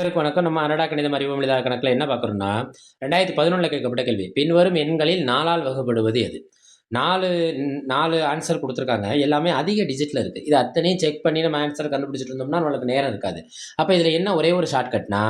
அனைவருக்கும் வணக்கம். நம்ம அனடா கணிதம் அறிவோம் எளிதாக கணக்குல என்ன பார்க்குறோம்னா, 2011ல கேட்கப்பட்ட கேள்வி. பின்வரும் எண்களில் 4ஆல் வகுப்படுவது எது? 4 4 ஆன்சர் குடுத்துருக்காங்க. எல்லாமே அதிக டிஜிட்ல இருக்கு. இது அத்தனையும் செக் பண்ணி நம்ம ஆன்ஸர கண்டுபிடிச்சுட்டு இருந்தோம்னா, நம்மளுக்கு நேரம் இருக்காது. அப்ப இதுல என்ன ஒரே ஒரு ஷார்ட்கட்னா,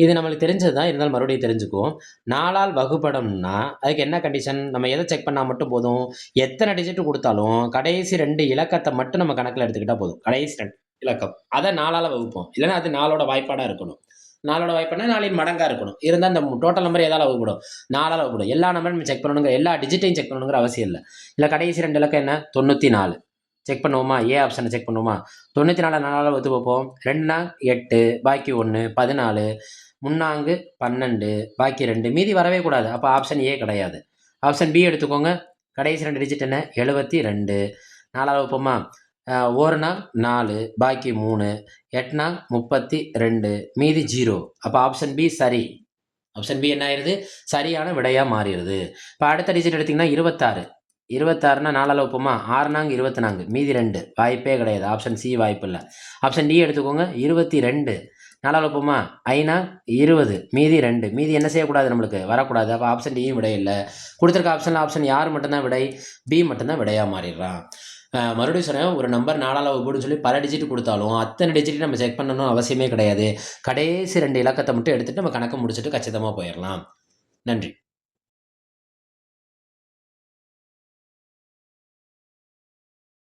இது நம்மளுக்கு தெரிஞ்சது தான். இருந்தாலும் மறுபடியும் தெரிஞ்சுக்குவோம். 4ஆல் வகுபடும்னா, அதுக்கு என்ன கண்டிஷன்? நம்ம எத செக் பண்ணா மட்டும் போதும்? எத்தன டிஜிட் குடுத்தாலும், கடைசி 2 இலக்கத்த மட்டும் நம்ம கணக்குல எடுத்துக்கிட்டா போதும். கடைசி 2 இலக்கம். அத 4ஆல வகுப்போம். இல்லன்னா அது 4ஓட வாய்ப்பாடா இருக்கணும். 4ஓட வாய்ப்பாடுனா 4ன் மடங்கா இருக்கணும். இருந்தா இந்த டோட்டல் நம்பர் எதால வகுப்படும்? 4ஆல வகுப்படும். எல்லா நம்பரையும் நம்ம செக் பண்ணணுங்கிற எல்லா டிஜிட்டையும் செக் பண்ணணுங்கிற அவசியம் இல்ல. இல்ல கடைசி 2 இலக்கம் என்ன? 94. செக் பண்ணுவோமா? ஏ ஆப்ஷன செக் பண்ணுவோமா? 94 4ஆல வகுத்து பார்ப்போம். 2 8 பாக்கி 1 14 3 12 பாக்கி 2 மீதி வரவே கூடாது. அப்ப ஆப்ஷன் ஏ கிடையாது. ஆப்ஷன் பி எடுத்துக்கோங்க. கடைசி 2 டிஜிட் என்ன? 72. 4ஆல வகுப்போமா? 1 4 பாக்கி 3 8 32 மீதி 0. அப்ப ஆப்ஷன் பி சரி. ஆப்ஷன் பி என்ன ஆயிருது? சரியான விடையா மாறிடுது. இப்ப அடுத்த டிஜிட் எடுத்தீங்கன்னா 26. 26னா 4ஆல வகுப்போமா? 6 24 மீதி 2 வாய்ப்பே கிடையாது. ஆப்ஷன் சி வாய்ப்பு இல்ல. ஆப்ஷன் டி எடுத்துக்கோங்க. 22 4ஆல வகுப்போமா? 5 20 மீதி 2 மீதி என்ன செய்யக்கூடாது? நம்மளுக்கு வரக்கூடாது. அப்ப ஆப்ஷன் டியும் விடை இல்ல. கொடுத்துருக்க ஆப்ஷன்ல ஆப்ஷன் யார் மட்டும்தான் விடை? பி மட்டும்தான் விடையா மாறிடுறான். மறுபடியும் சொன்னேன், ஒரு நம்பர் 4ஆல வகுப்படுன்னு சொல்லி பல டிஜிட் குடுத்தாலும், அத்தனை டிஜிட்டையும் நம்ம செக் பண்ணணும்னு அவசியமே கிடையாது. கடைசி 2 இலக்கத்த மட்டும் எடுத்துட்டு நம்ம கணக்க முடிச்சுட்டு கச்சிதமா போயிரலாம். நன்றி.